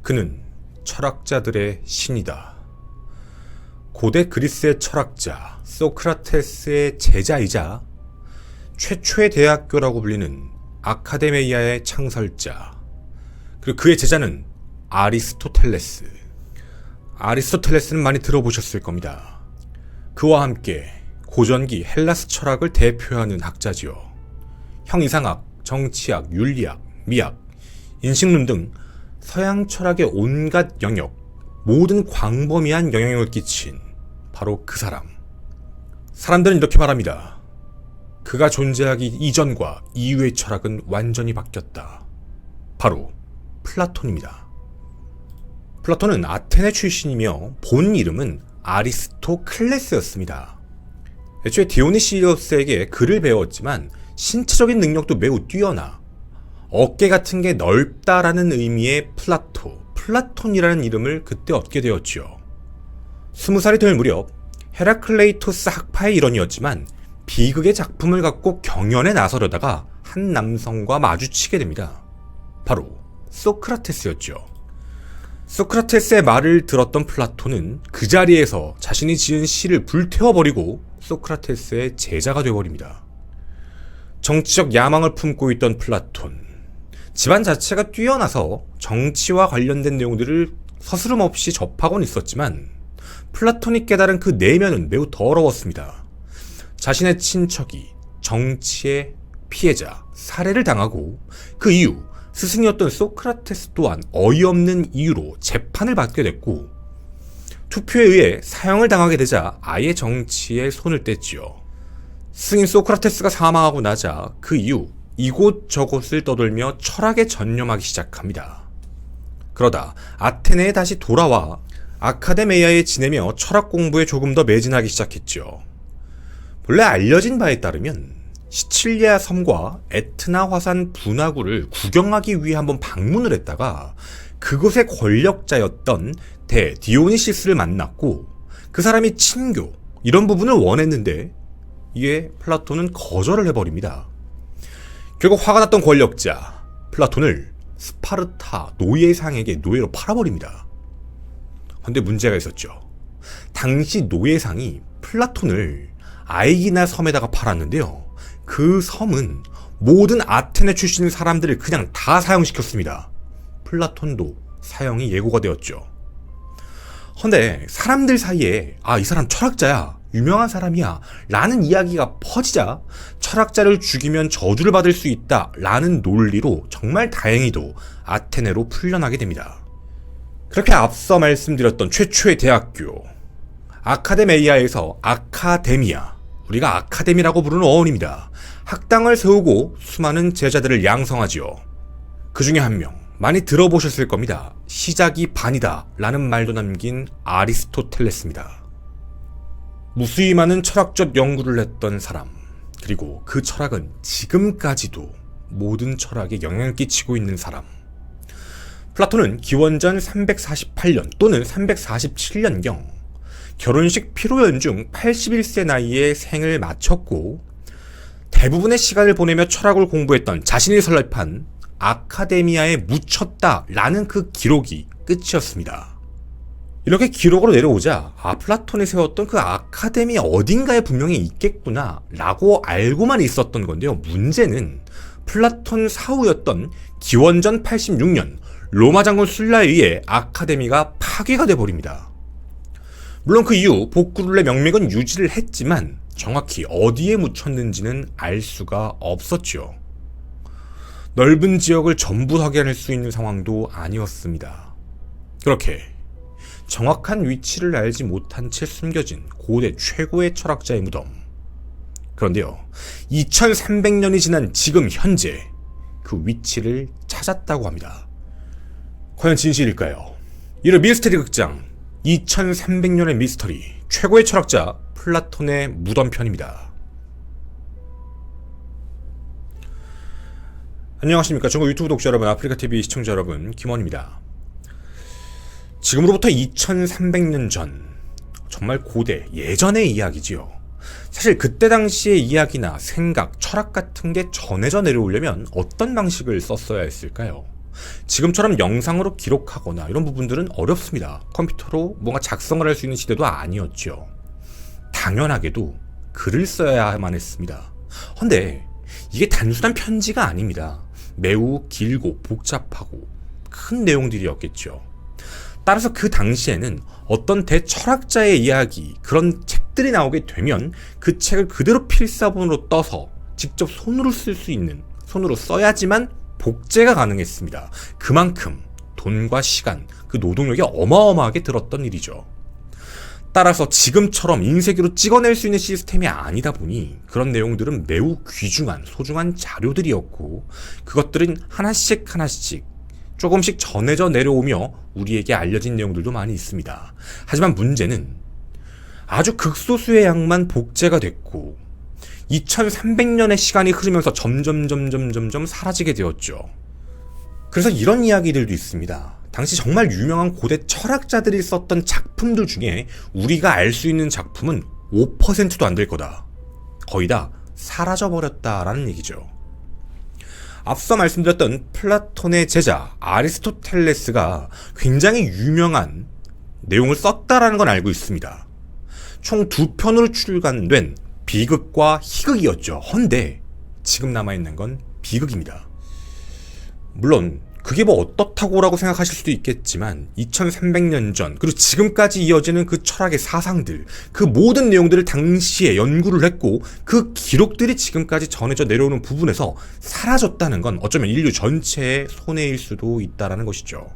그는 철학자들의 신이다. 고대 그리스의 철학자 소크라테스의 제자이자 최초의 대학교라고 불리는 아카데미아의 창설자, 그리고 그의 제자는 아리스토텔레스. 아리스토텔레스는 많이 들어보셨을 겁니다. 그와 함께 고전기 헬라스 철학을 대표하는 학자지요. 형이상학, 정치학, 윤리학, 미학, 인식론 등 서양 철학의 온갖 영역, 모든 광범위한 영향력을 끼친 바로 그 사람. 사람들은 이렇게 말합니다. 그가 존재하기 이전과 이후의 철학은 완전히 바뀌었다. 바로 플라톤입니다. 플라톤은 아테네 출신이며 본 이름은 아리스토클레스였습니다. 애초에 디오니시우스에게 글을 배웠지만 신체적인 능력도 매우 뛰어나 어깨 같은 게 넓다라는 의미의 플라톤이라는 이름을 그때 얻게 되었지요. 20살이 될 무렵 헤라클레이토스 학파의 일원이었지만 비극의 작품을 갖고 경연에 나서려다가 한 남성과 마주치게 됩니다. 바로 소크라테스였죠. 소크라테스의 말을 들었던 플라톤은 그 자리에서 자신이 지은 시를 불태워버리고 소크라테스의 제자가 되어버립니다. 정치적 야망을 품고 있던 플라톤, 집안 자체가 뛰어나서 정치와 관련된 내용들을 서스름없이 접하곤 있었지만 플라톤이 깨달은 그 내면은 매우 더러웠습니다. 자신의 친척이 정치의 피해자, 살해를 당하고 그 이후 스승이었던 소크라테스 또한 어이없는 이유로 재판을 받게 됐고 투표에 의해 사형을 당하게 되자 아예 정치에 손을 뗐지요. 스승인 소크라테스가 사망하고 나자 그 이후 이곳저곳을 떠돌며 철학에 전념하기 시작합니다. 그러다 아테네에 다시 돌아와 아카데미아에 지내며 철학 공부에 조금 더 매진하기 시작했죠. 본래 알려진 바에 따르면 시칠리아 섬과 에트나 화산 분화구를 구경하기 위해 한번 방문을 했다가 그곳의 권력자였던 대 디오니시스를 만났고 그 사람이 친교, 이런 부분을 원했는데 이에 플라톤은 거절을 해버립니다. 결국 화가 났던 권력자 플라톤을 스파르타 노예상에게 노예로 팔아버립니다. 그런데 문제가 있었죠. 당시 노예상이 플라톤을 아이기나 섬에다가 팔았는데요. 그 섬은 모든 아테네 출신 사람들을 그냥 다 사형시켰습니다. 플라톤도 사형이 예고가 되었죠. 근데 사람들 사이에 이 사람 철학자야, 유명한 사람이야 라는 이야기가 퍼지자 철학자를 죽이면 저주를 받을 수 있다 라는 논리로 정말 다행히도 아테네로 풀려나게 됩니다. 그렇게 앞서 말씀드렸던 최초의 대학교 아카데미아에서 아카데미아, 우리가 아카데미라고 부르는 어원입니다. 학당을 세우고 수많은 제자들을 양성하지요. 그 중에 한 명, 많이 들어보셨을 겁니다. 시작이 반이다 라는 말도 남긴 아리스토텔레스입니다. 무수히 많은 철학적 연구를 했던 사람, 그리고 그 철학은 지금까지도 모든 철학에 영향을 끼치고 있는 사람. 플라톤은 기원전 348년 또는 347년경 결혼식 피로연 중 81세 나이에 생을 마쳤고 대부분의 시간을 보내며 철학을 공부했던 자신이 설립한 아카데미아에 묻혔다라는 그 기록이 끝이었습니다. 이렇게 기록으로 내려오자 플라톤이 세웠던 그 아카데미 어딘가에 분명히 있겠구나 라고 알고만 있었던 건데요. 문제는 플라톤 사후였던 기원전 86년 로마 장군 술라에 의해 아카데미가 파괴가 돼버립니다. 물론 그 이후 복구룰의 명맥은 유지를 했지만 정확히 어디에 묻혔는지는 알 수가 없었죠. 넓은 지역을 전부 확인할 수 있는 상황도 아니었습니다. 그렇게 정확한 위치를 알지 못한 채 숨겨진 고대 최고의 철학자의 무덤. 그런데요, 2300년이 지난 지금 현재 그 위치를 찾았다고 합니다. 과연 진실일까요? 이를 미스터리 극장 2300년의 미스터리, 최고의 철학자 플라톤의 무덤 편입니다. 안녕하십니까. 전국 유튜브 독자 여러분, 아프리카TV 시청자 여러분, 김원입니다. 지금으로부터 2300년 전, 정말 고대, 예전의 이야기지요. 사실 그때 당시의 이야기나 생각, 철학 같은 게 전해져 내려오려면 어떤 방식을 썼어야 했을까요? 지금처럼 영상으로 기록하거나 이런 부분들은 어렵습니다. 컴퓨터로 뭔가 작성을 할 수 있는 시대도 아니었죠. 당연하게도 글을 써야만 했습니다. 근데 이게 단순한 편지가 아닙니다. 매우 길고 복잡하고 큰 내용들이었겠죠. 따라서 그 당시에는 어떤 대철학자의 이야기, 그런 책들이 나오게 되면 그 책을 그대로 필사본으로 떠서 직접 손으로 쓸 수 있는, 손으로 써야지만 복제가 가능했습니다. 그만큼 돈과 시간, 그 노동력이 어마어마하게 들었던 일이죠. 따라서 지금처럼 인쇄기로 찍어낼 수 있는 시스템이 아니다 보니 그런 내용들은 매우 귀중한, 소중한 자료들이었고, 그것들은 하나씩 조금씩 전해져 내려오며 우리에게 알려진 내용들도 많이 있습니다. 하지만 문제는 아주 극소수의 양만 복제가 됐고 2300년의 시간이 흐르면서 점점 사라지게 되었죠. 그래서 이런 이야기들도 있습니다. 당시 정말 유명한 고대 철학자들이 썼던 작품들 중에 우리가 알 수 있는 작품은 5%도 안 될 거다. 거의 다 사라져버렸다라는 얘기죠. 앞서 말씀드렸던 플라톤의 제자 아리스토텔레스가 굉장히 유명한 내용을 썼다라는 건 알고 있습니다. 총 2편으로 출간된 비극과 희극이었죠. 헌데 지금 남아있는 건 비극입니다. 물론 그게 뭐 어떻다고라고 생각하실 수도 있겠지만 2300년 전 그리고 지금까지 이어지는 그 철학의 사상들, 그 모든 내용들을 당시에 연구를 했고 그 기록들이 지금까지 전해져 내려오는 부분에서 사라졌다는 건 어쩌면 인류 전체의 손해일 수도 있다는 것이죠.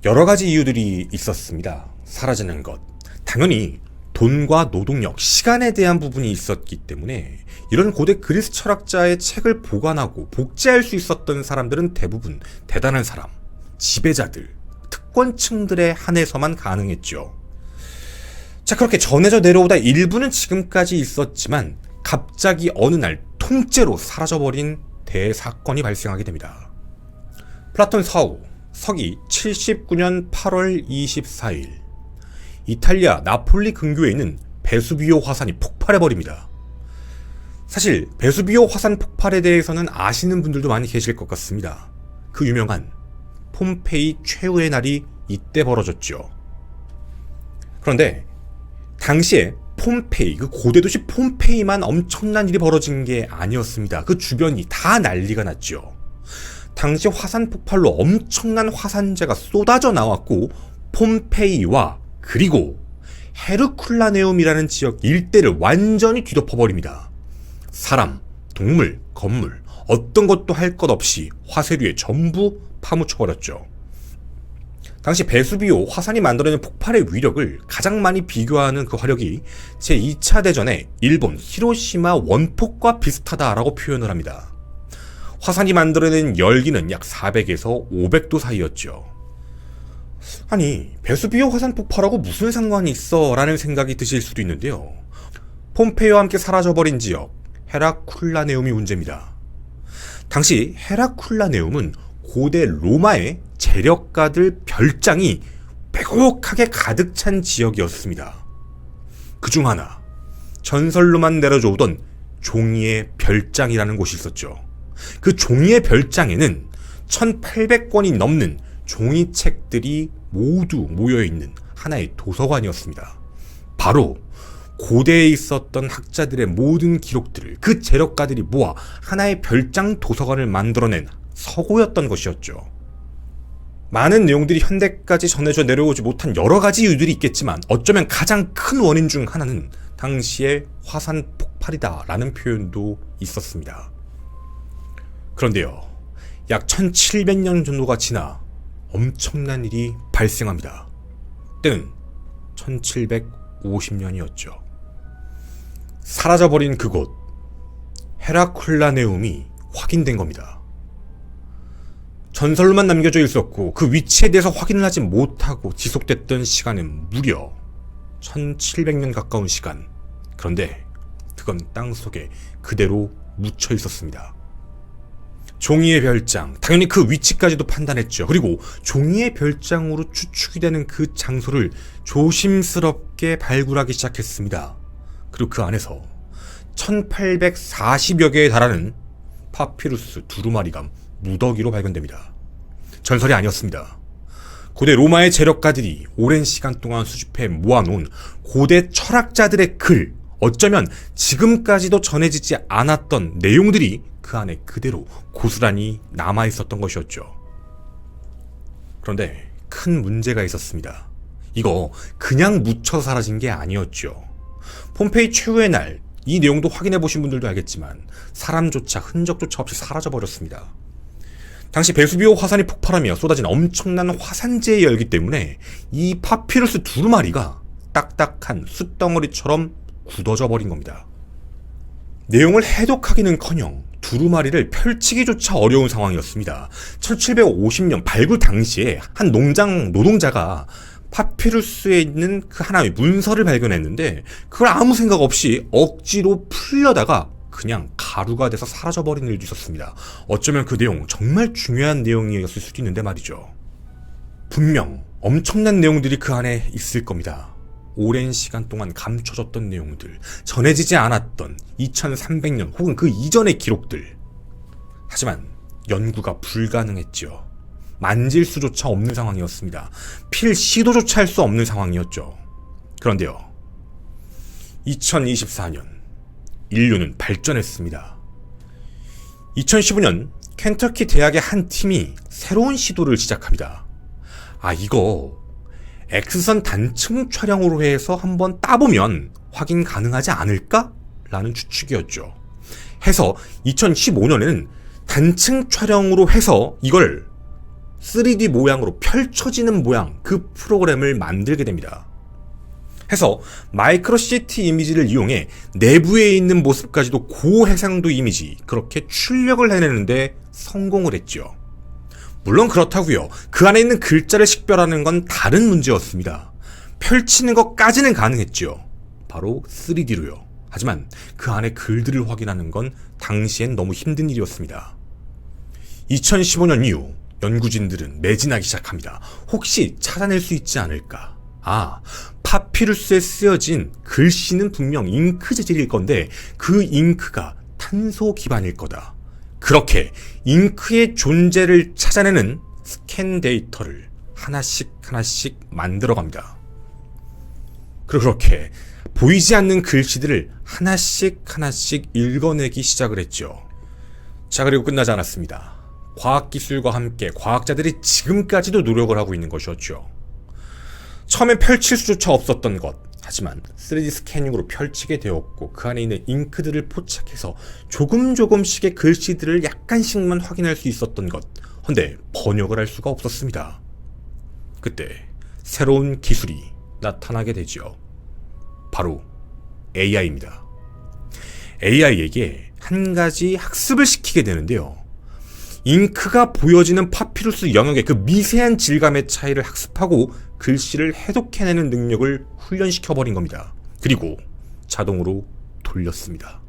여러 가지 이유들이 있었습니다. 사라지는 것. 당연히 돈과 노동력, 시간에 대한 부분이 있었기 때문에 이런 고대 그리스 철학자의 책을 보관하고 복제할 수 있었던 사람들은 대부분 대단한 사람, 지배자들, 특권층들에 한해서만 가능했죠. 자, 그렇게 전해져 내려오다 일부는 지금까지 있었지만 갑자기 어느 날 통째로 사라져버린 대사건이 발생하게 됩니다. 플라톤 사후, 서기 79년 8월 24일 이탈리아 나폴리 근교에 있는 베수비오 화산이 폭발해버립니다. 사실 베수비오 화산 폭발에 대해서는 아시는 분들도 많이 계실 것 같습니다. 그 유명한 폼페이 최후의 날이 이때 벌어졌죠. 그런데 당시에 폼페이, 그 고대 도시 폼페이만 엄청난 일이 벌어진 게 아니었습니다. 그 주변이 다 난리가 났죠. 당시 화산 폭발로 엄청난 화산재가 쏟아져 나왔고 폼페이와 그리고 헤르쿨라네움이라는 지역 일대를 완전히 뒤덮어버립니다. 사람, 동물, 건물 어떤 것도 할 것 없이 화쇄류에 전부 파묻혀버렸죠. 당시 베수비오 화산이 만들어낸 폭발의 위력을 가장 많이 비교하는 그 화력이 제2차 대전의 일본 히로시마 원폭과 비슷하다라고 표현을 합니다. 화산이 만들어낸 열기는 약 400에서 500도 사이였죠. 아니, 베수비오 화산 폭발하고 무슨 상관이 있어? 라는 생각이 드실 수도 있는데요. 폼페이와 함께 사라져버린 지역, 헤라쿨라네움이 문제입니다. 당시 헤라쿨라네움은 고대 로마의 재력가들 별장이 빼곡하게 가득 찬 지역이었습니다. 그중 하나, 전설로만 내려져 오던 종이의 별장이라는 곳이 있었죠. 그 종이의 별장에는 1800권이 넘는 종이책들이 모두 모여있는 하나의 도서관이었습니다. 바로 고대에 있었던 학자들의 모든 기록들을 그 재력가들이 모아 하나의 별장 도서관을 만들어낸 서고였던 것이었죠. 많은 내용들이 현대까지 전해져 내려오지 못한 여러 가지 이유들이 있겠지만 어쩌면 가장 큰 원인 중 하나는 당시의 화산 폭발이다라는 표현도 있었습니다. 그런데요, 약 1700년 정도가 지나 엄청난 일이 발생합니다. 때는 1750년이었죠. 사라져버린 그곳, 헤라쿨라네움이 확인된 겁니다. 전설로만 남겨져 있었고 그 위치에 대해서 확인을 하지 못하고 지속됐던 시간은 무려 1700년 가까운 시간. 그런데 그건 땅속에 그대로 묻혀 있었습니다. 종이의 별장, 당연히 그 위치까지도 판단했죠. 그리고 종이의 별장으로 추측이 되는 그 장소를 조심스럽게 발굴하기 시작했습니다. 그리고 그 안에서 1840여 개에 달하는 파피루스 두루마리감 무더기로 발견됩니다. 전설이 아니었습니다. 고대 로마의 재력가들이 오랜 시간 동안 수집해 모아놓은 고대 철학자들의 글, 어쩌면 지금까지도 전해지지 않았던 내용들이 그 안에 그대로 고스란히 남아있었던 것이었죠. 그런데 큰 문제가 있었습니다. 이거 그냥 묻혀 사라진 게 아니었죠. 폼페이 최후의 날, 이 내용도 확인해 보신 분들도 알겠지만 사람조차 흔적조차 없이 사라져버렸습니다. 당시 베수비오 화산이 폭발하며 쏟아진 엄청난 화산재의 열기 때문에 이 파피루스 두루마리가 딱딱한 숯덩어리처럼 굳어져 버린 겁니다. 내용을 해독하기는커녕 두루마리를 펼치기조차 어려운 상황이었습니다. 1750년 발굴 당시에 한 농장 노동자가 파피루스에 있는 그 하나의 문서를 발견했는데 그걸 아무 생각 없이 억지로 풀려다가 그냥 가루가 돼서 사라져버린 일도 있었습니다. 어쩌면 그 내용 정말 중요한 내용이었을 수도 있는데 말이죠. 분명 엄청난 내용들이 그 안에 있을 겁니다. 오랜 시간 동안 감춰졌던 내용들, 전해지지 않았던 2300년 혹은 그 이전의 기록들. 하지만 연구가 불가능했죠. 만질 수조차 없는 상황이었습니다. 필 시도조차 할 수 없는 상황이었죠. 그런데요, 2024년 인류는 발전했습니다. 2015년 켄터키 대학의 한 팀이 새로운 시도를 시작합니다. 이거 X선 단층 촬영으로 해서 한번 따보면 확인 가능하지 않을까? 라는 추측이었죠. 해서 2015년에는 단층 촬영으로 해서 이걸 3D 모양으로 펼쳐지는 모양, 그 프로그램을 만들게 됩니다. 해서 마이크로시티 이미지를 이용해 내부에 있는 모습까지도 고해상도 이미지, 그렇게 출력을 해내는데 성공을 했죠. 물론 그렇다고요. 그 안에 있는 글자를 식별하는 건 다른 문제였습니다. 펼치는 것까지는 가능했죠. 바로 3D로요. 하지만 그 안에 글들을 확인하는 건 당시엔 너무 힘든 일이었습니다. 2015년 이후 연구진들은 매진하기 시작합니다. 혹시 찾아낼 수 있지 않을까? 파피루스에 쓰여진 글씨는 분명 잉크 재질일 건데 그 잉크가 탄소 기반일 거다. 그렇게 잉크의 존재를 찾아내는 스캔 데이터를 하나씩 만들어갑니다. 그렇게 보이지 않는 글씨들을 하나씩 읽어내기 시작을 했죠. 자, 그리고 끝나지 않았습니다. 과학기술과 함께 과학자들이 지금까지도 노력을 하고 있는 것이었죠. 처음엔 펼칠 수조차 없었던 것, 하지만 3D 스캐닝으로 펼치게 되었고 그 안에 있는 잉크들을 포착해서 조금씩의 글씨들을 약간씩만 확인할 수 있었던 것. 헌데 번역을 할 수가 없었습니다. 그때 새로운 기술이 나타나게 되죠. 바로 AI입니다. AI에게 한 가지 학습을 시키게 되는데요. 잉크가 보여지는 파피루스 영역의 그 미세한 질감의 차이를 학습하고 글씨를 해독해내는 능력을 훈련시켜버린 겁니다. 그리고 자동으로 돌렸습니다.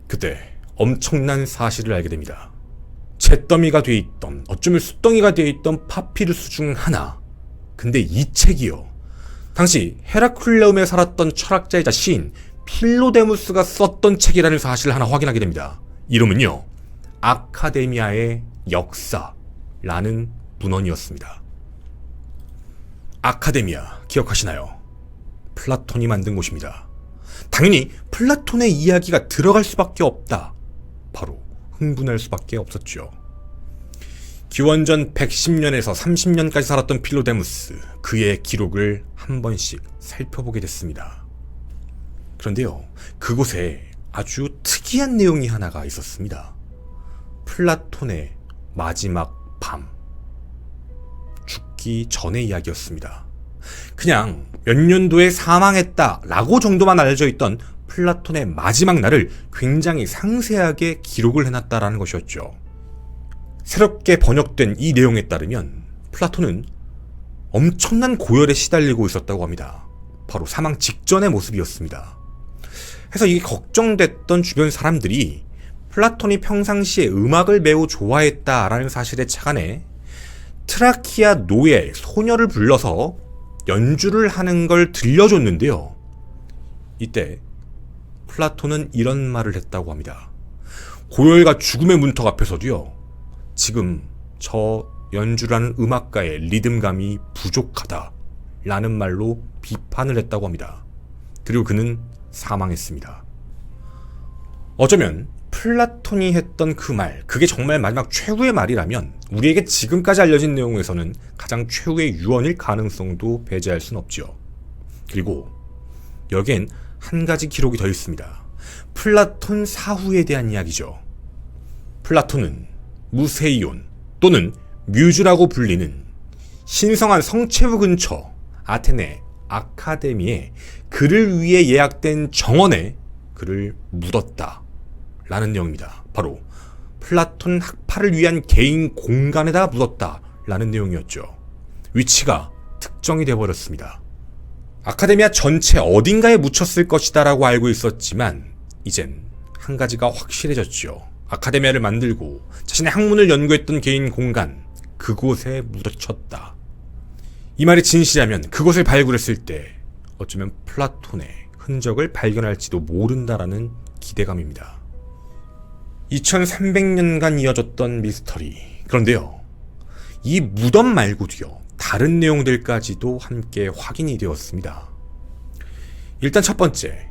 그때 엄청난 사실을 알게 됩니다. 잿더미가 돼 있던, 어쩌면 숯덩이가 돼 있던 파피루스 중 하나. 근데 이 책이요, 당시 헤라클레움에 살았던 철학자이자 시인 필로데무스가 썼던 책이라는 사실을 하나 확인하게 됩니다. 이름은요, 아카데미아의 역사라는 문헌이었습니다. 아카데미아 기억하시나요? 플라톤이 만든 곳입니다. 당연히 플라톤의 이야기가 들어갈 수밖에 없다. 바로 흥분할 수밖에 없었죠. 기원전 110년에서 30년까지 살았던 필로데무스, 그의 기록을 한 번씩 살펴보게 됐습니다. 그런데요, 그곳에 아주 특이한 내용이 하나가 있었습니다. 플라톤의 마지막 밤, 죽기 전의 이야기였습니다. 그냥 몇 년도에 사망했다라고 정도만 알려져 있던 플라톤의 마지막 날을 굉장히 상세하게 기록을 해놨다라는 것이었죠. 새롭게 번역된 이 내용에 따르면 플라톤은 엄청난 고열에 시달리고 있었다고 합니다. 바로 사망 직전의 모습이었습니다. 그래서 이게 걱정됐던 주변 사람들이 플라톤이 평상시에 음악을 매우 좋아했다라는 사실에 착안해 트라키아 노예 소녀를 불러서 연주를 하는 걸 들려줬는데요. 이때 플라톤은 이런 말을 했다고 합니다. 고열과 죽음의 문턱 앞에서도요, 지금 저 연주라는 음악가의 리듬감이 부족하다 라는 말로 비판을 했다고 합니다. 그리고 그는 사망했습니다. 어쩌면 플라톤이 했던 그 말, 그게 정말 마지막 최후의 말이라면 우리에게 지금까지 알려진 내용에서는 가장 최후의 유언일 가능성도 배제할 순 없죠. 그리고 여기엔 한 가지 기록이 더 있습니다. 플라톤 사후에 대한 이야기죠. 플라톤은 무세이온 또는 뮤즈라고 불리는 신성한 성체부 근처 아테네 아카데미에 그를 위해 예약된 정원에 그를 묻었다 라는 내용입니다. 바로 플라톤 학파를 위한 개인 공간에다 묻었다 라는 내용이었죠. 위치가 특정이 되어버렸습니다. 아카데미아 전체 어딘가에 묻혔을 것이다 라고 알고 있었지만 이젠 한 가지가 확실해졌죠. 아카데미아를 만들고 자신의 학문을 연구했던 개인 공간, 그곳에 묻혀졌다. 이 말이 진실이라면 그곳을 발굴했을 때 어쩌면 플라톤의 흔적을 발견할지도 모른다라는 기대감입니다. 2300년간 이어졌던 미스터리. 그런데요, 이 무덤 말고도요, 다른 내용들까지도 함께 확인이 되었습니다. 일단 첫 번째,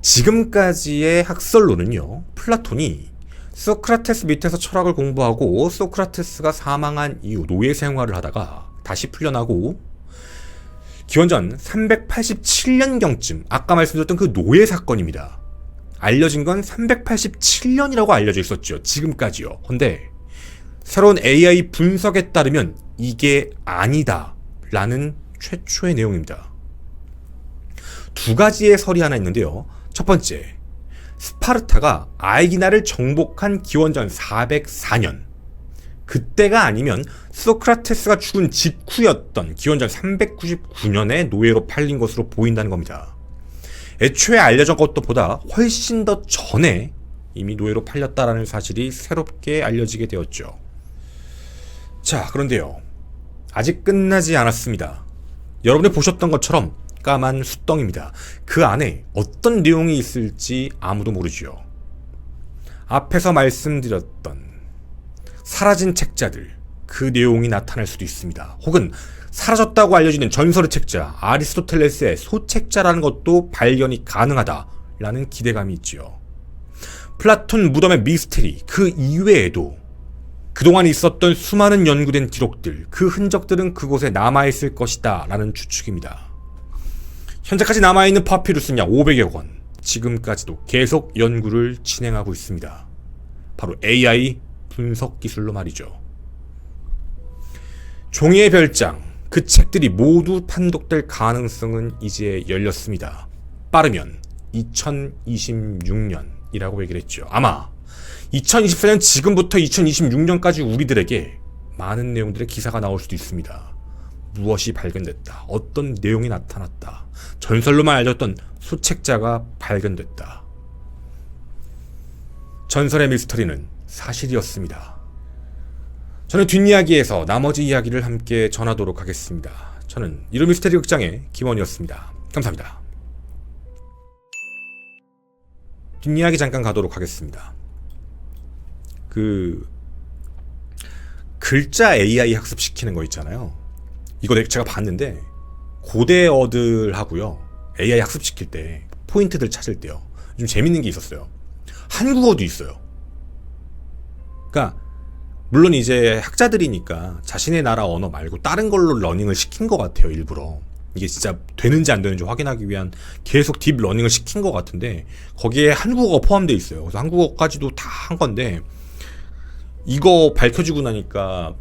지금까지의 학설로는요, 플라톤이 소크라테스 밑에서 철학을 공부하고 소크라테스가 사망한 이후 노예 생활을 하다가 다시 풀려나고 기원전 387년경쯤 아까 말씀드렸던 그 노예 사건입니다. 알려진 건 387년이라고 알려져 있었죠. 지금까지요. 근데 새로운 AI 분석에 따르면 이게 아니다 라는 최초의 내용입니다. 두 가지의 설이 하나 있는데요. 첫 번째, 스파르타가 아이기나를 정복한 기원전 404년, 그때가 아니면 소크라테스가 죽은 직후였던 기원전 399년에 노예로 팔린 것으로 보인다는 겁니다. 애초에 알려진 것보다 훨씬 더 전에 이미 노예로 팔렸다라는 사실이 새롭게 알려지게 되었죠. 자, 그런데요, 아직 끝나지 않았습니다. 여러분이 보셨던 것처럼 까만 숫덩입니다. 그 안에 어떤 내용이 있을지 아무도 모르죠. 앞에서 말씀드렸던 사라진 책자들, 그 내용이 나타날 수도 있습니다. 혹은 사라졌다고 알려지는 전설의 책자, 아리스토텔레스의 소책자라는 것도 발견이 가능하다라는 기대감이 있지요. 플라톤 무덤의 미스테리, 그 이외에도 그동안 있었던 수많은 연구된 기록들, 그 흔적들은 그곳에 남아있을 것이다 라는 추측입니다. 현재까지 남아있는 파피루스는 약 500여 권, 지금까지도 계속 연구를 진행하고 있습니다. 바로 AI 분석 기술로 말이죠. 종이의 별장, 그 책들이 모두 판독될 가능성은 이제 열렸습니다. 빠르면 2026년이라고 얘기를 했죠. 아마 2024년 지금부터 2026년까지 우리들에게 많은 내용들의 기사가 나올 수도 있습니다. 무엇이 발견됐다, 어떤 내용이 나타났다, 전설로만 알려졌던 소책자가 발견됐다. 전설의 미스터리는 사실이었습니다. 저는 뒷이야기에서 나머지 이야기를 함께 전하도록 하겠습니다. 저는 이루 미스테리 극장의 김원이었습니다. 감사합니다. 뒷이야기 잠깐 가도록 하겠습니다. 글자 AI 학습시키는 거 있잖아요. 이거 제가 봤는데 고대어들하고요, AI 학습시킬 때 포인트들 찾을 때요, 좀 재밌는 게 있었어요. 한국어도 있어요. 그러니까 물론 이제 학자들이니까 자신의 나라 언어 말고 다른 걸로 러닝을 시킨 것 같아요. 일부러 이게 진짜 되는지 안 되는지 확인하기 위한 계속 딥 러닝을 시킨 것 같은데 거기에 한국어가 포함되어 있어요. 그래서 한국어까지도 다 한 건데 이거 밝혀지고 나니까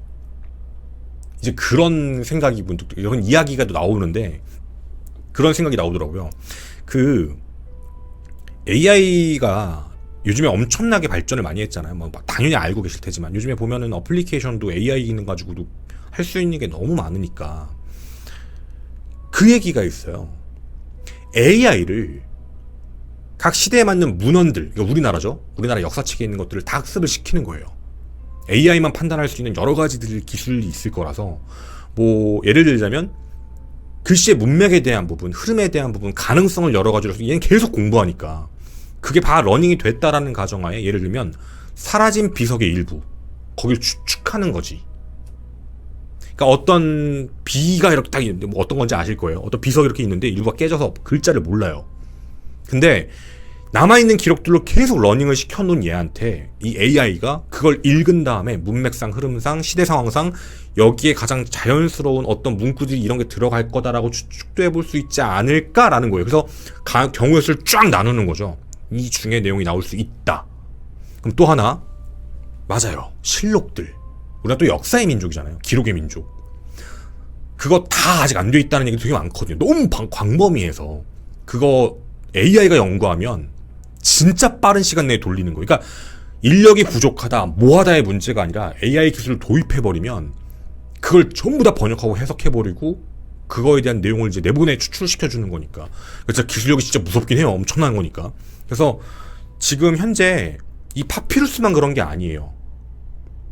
이제 그런 생각이 문득, 이런 이야기가 또 나오는데 그런 생각이 나오더라고요. 그 AI가 요즘에 엄청나게 발전을 많이 했잖아요. 뭐 당연히 알고 계실 테지만 요즘에 보면은 어플리케이션도 AI 기능 가지고도 할 수 있는 게 너무 많으니까 그 얘기가 있어요. AI를 각 시대에 맞는 문헌들, 그러니까 우리나라죠. 우리나라 역사책에 있는 것들을 다 학습을 시키는 거예요. AI만 판단할 수 있는 여러 가지들 기술이 있을 거라서 뭐 예를 들자면 글씨의 문맥에 대한 부분, 흐름에 대한 부분, 가능성을 여러 가지로 얘는 계속 공부하니까 그게 다 러닝이 됐다라는 가정하에 예를 들면 사라진 비석의 일부, 거길 추측하는 거지. 그러니까 어떤 비가 이렇게 딱 있는데 뭐 어떤 건지 아실 거예요. 어떤 비석이 이렇게 있는데 일부가 깨져서 글자를 몰라요. 근데 남아있는 기록들로 계속 러닝을 시켜놓은 얘한테 이 AI가 그걸 읽은 다음에 문맥상, 흐름상, 시대 상황상 여기에 가장 자연스러운 어떤 문구들이 이런 게 들어갈 거다라고 추측도 해볼 수 있지 않을까라는 거예요. 그래서 경우의 수를 쫙 나누는 거죠. 이 중에 내용이 나올 수 있다. 그럼 또 하나, 맞아요. 실록들. 우리가 또 역사의 민족이잖아요. 기록의 민족. 그거 다 아직 안 돼 있다는 얘기 되게 많거든요. 너무 광범위해서. 그거 AI가 연구하면 진짜 빠른 시간 내에 돌리는 거예요. 그러니까 인력이 부족하다, 뭐하다의 문제가 아니라 AI 기술을 도입해버리면 그걸 전부 다 번역하고 해석해버리고 그거에 대한 내용을 이제 내부에 추출시켜주는 거니까. 그래서 기술력이 진짜 무섭긴 해요. 엄청난 거니까. 그래서 지금 현재 이 파피루스만 그런 게 아니에요.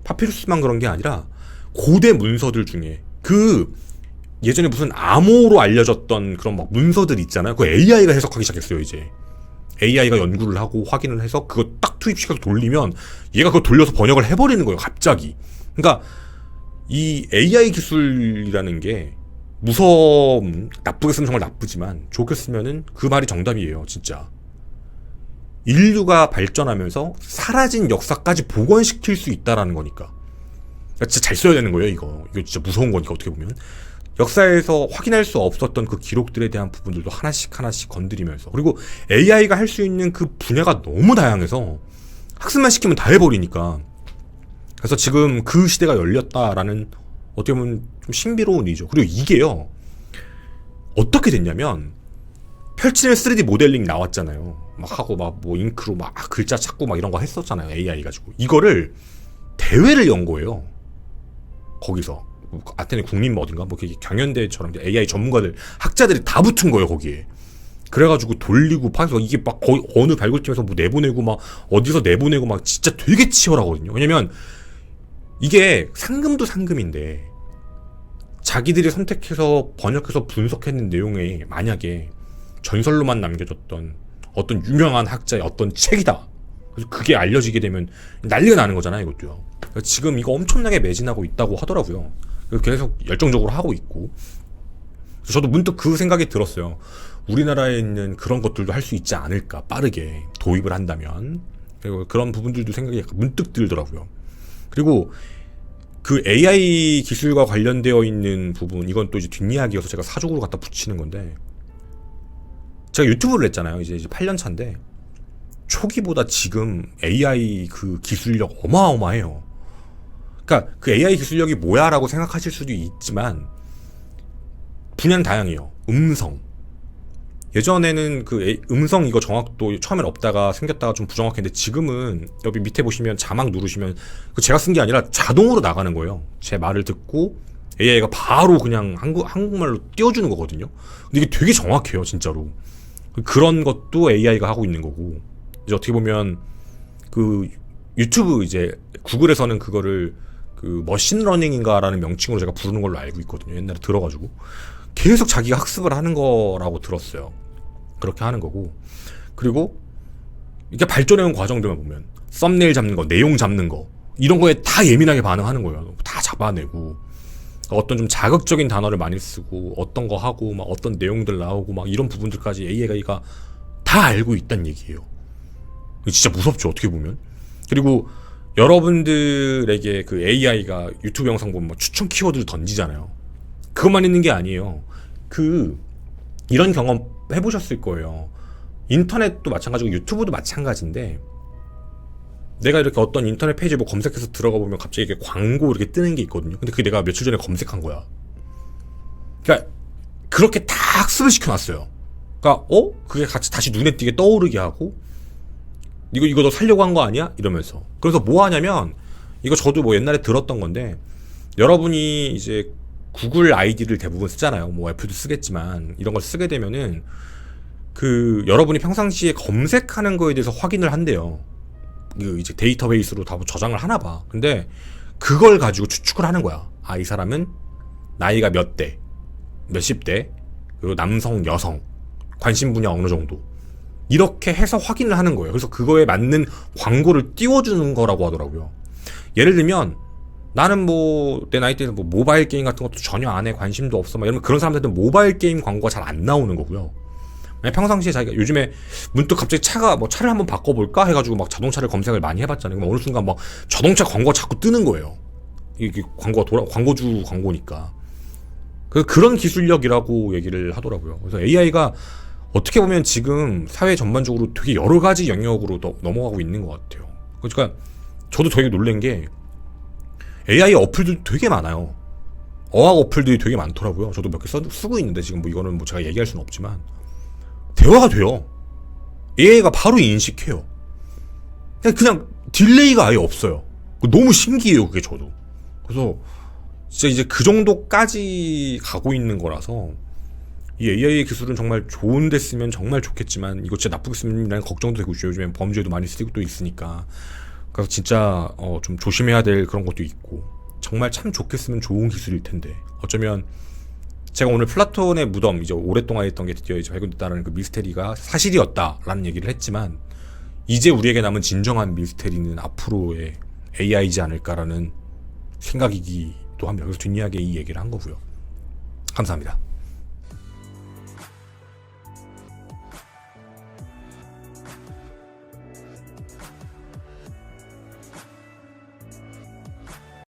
파피루스만 그런 게 아니라 고대 문서들 중에 그 예전에 무슨 암호로 알려졌던 그런 막 문서들 있잖아요. 그 AI가 해석하기 시작했어요, 이제. AI가 연구를 하고 확인을 해서 그거 딱 투입시켜서 돌리면 얘가 그거 돌려서 번역을 해버리는 거예요, 갑자기. 그러니까 이 AI 기술이라는 게 나쁘게 쓰면 정말 나쁘지만 좋게 쓰면은 그 말이 정답이에요, 진짜. 인류가 발전하면서 사라진 역사까지 복원시킬 수 있다라는 거니까. 그러니까 진짜 잘 써야 되는 거예요, 이거. 이거 진짜 무서운 거니까, 어떻게 보면. 역사에서 확인할 수 없었던 그 기록들에 대한 부분들도 하나씩 건드리면서. 그리고 AI가 할 수 있는 그 분야가 너무 다양해서 학습만 시키면 다 해버리니까. 그래서 지금 그 시대가 열렸다라는 어떻게 보면 좀 신비로운 일이죠. 그리고 이게요, 어떻게 됐냐면, 펼치는 3D 모델링 나왔잖아요. 막 하고 막 뭐 잉크로 막 글자 찾고 막 이런 거 했었잖아요. AI 가지고. 이거를 대회를 연 거예요. 거기서. 아테네 국립 어딘가 뭐 경연대회처럼 AI 전문가들, 학자들이 다 붙은 거예요, 거기에. 그래가지고 돌리고 파서 이게 막 거의 어느 발굴팀에서 뭐 내보내고 막 어디서 내보내고 막 진짜 되게 치열하거든요. 왜냐면 이게 상금도 상금인데 자기들이 선택해서 번역해서 분석했는 내용에 만약에 전설로만 남겨졌던 어떤 유명한 학자의 어떤 책이다. 그래서 그게 알려지게 되면 난리가 나는 거잖아요, 이것도요. 지금 이거 엄청나게 매진하고 있다고 하더라고요. 계속 열정적으로 하고 있고. 저도 문득 그 생각이 들었어요. 우리나라에 있는 그런 것들도 할 수 있지 않을까, 빠르게 도입을 한다면. 그리고 그런 부분들도 생각이 문득 들더라고요. 그리고 그 AI 기술과 관련되어 있는 부분, 이건 또 이제 뒷이야기여서 제가 사족으로 갖다 붙이는 건데, 제가 유튜브를 했잖아요. 이제 8년 차인데 초기보다 지금 AI 그 기술력 어마어마해요. 그러니까 그 AI 기술력이 뭐야라고 생각하실 수도 있지만 분야는 다양해요. 음성. 예전에는 그 음성 이거 정확도 처음엔 없다가 생겼다가 좀 부정확했는데 지금은 여기 밑에 보시면 자막 누르시면 그 제가 쓴 게 아니라 자동으로 나가는 거예요. 제 말을 듣고 AI가 바로 그냥 한국말로 띄워주는 거거든요. 근데 이게 되게 정확해요, 진짜로. 그런 것도 AI가 하고 있는 거고. 이제 어떻게 보면 그 유튜브 이제 구글에서는 그거를 그 머신러닝인가라는 명칭으로 제가 부르는 걸로 알고 있거든요. 옛날에 들어가지고 계속 자기가 학습을 하는 거라고 들었어요. 그렇게 하는 거고. 그리고 이게 발전해온 과정들만 보면 썸네일 잡는 거, 내용 잡는 거 이런 거에 다 예민하게 반응하는 거예요. 다 잡아내고 어떤 좀 자극적인 단어를 많이 쓰고 어떤 거 하고 막 어떤 내용들 나오고 막 이런 부분들까지 AI가 다 알고 있다는 얘기예요. 진짜 무섭죠, 어떻게 보면. 그리고 여러분들에게 그 AI가 유튜브 영상 보면 추천 키워드를 던지잖아요. 그것만 있는 게 아니에요. 이런 경험 해보셨을 거예요. 인터넷도 마찬가지고 유튜브도 마찬가지인데, 내가 이렇게 어떤 인터넷 페이지에 뭐 검색해서 들어가 보면 갑자기 이렇게 광고 이렇게 뜨는 게 있거든요. 근데 그게 내가 며칠 전에 검색한 거야. 그러니까 그렇게 다 학습을 시켜놨어요. 그러니까 그게 같이 다시 눈에 띄게 떠오르게 하고, 이거 너 살려고 한 거 아니야? 이러면서. 그래서 뭐 하냐면, 이거 저도 뭐 옛날에 들었던 건데, 여러분이 이제 구글 아이디를 대부분 쓰잖아요. 뭐 애플도 쓰겠지만 이런 걸 쓰게 되면은 그 여러분이 평상시에 검색하는 거에 대해서 확인을 한대요. 그 이제 데이터베이스로 다 저장을 하나 봐. 근데 그걸 가지고 추측을 하는 거야. 아, 이 사람은 나이가 몇 대, 몇십 대, 그리고 남성, 여성, 관심 분야 어느 정도. 이렇게 해서 확인을 하는 거예요. 그래서 그거에 맞는 광고를 띄워주는 거라고 하더라고요. 예를 들면 나는 뭐 내 나이 때는 뭐 모바일 게임 같은 것도 전혀 안 해, 관심도 없어 막 이러면 그런 사람들은 모바일 게임 광고가 잘 안 나오는 거고요. 평상시에 자기가 요즘에 문득 갑자기 차를 한번 바꿔볼까 해가지고 막 자동차를 검색을 많이 해봤잖아요. 어느 순간 막 자동차 광고가 자꾸 뜨는 거예요. 이게 광고주 광고니까. 그런 기술력이라고 얘기를 하더라고요. 그래서 AI가 어떻게 보면 지금 사회 전반적으로 되게 여러 가지 영역으로 넘어가고 있는 것 같아요. 그러니까 저도 되게 놀란 게 AI 어플들도 되게 많아요. 어학 어플들이 되게 많더라고요. 저도 몇 개 쓰고 있는데 지금 뭐 이거는 뭐 제가 얘기할 수는 없지만 대화가 돼요. AI가 바로 인식해요. 그냥 딜레이가 아예 없어요. 너무 신기해요, 그게 저도. 그래서 진짜 이제 그 정도까지 가고 있는 거라서 이 AI 기술은 정말 좋은 데 쓰면 정말 좋겠지만 이거 진짜 나쁘게 쓰면 걱정도 되고 있어요. 요즘엔 범죄도 많이 쓰고 또 있으니까. 그래서 진짜 좀 조심해야 될 그런 것도 있고 정말 참 좋게 쓰면 좋은 기술일 텐데 어쩌면 제가 오늘 플라톤의 무덤 이제 오랫동안 했던 게 드디어 이제 발견됐다는 그 미스테리가 사실이었다라는 얘기를 했지만 이제 우리에게 남은 진정한 미스테리는 앞으로의 AI이지 않을까라는 생각이기도 합니다. 그래서 뒷이야기에 이 얘기를 한 거고요. 감사합니다.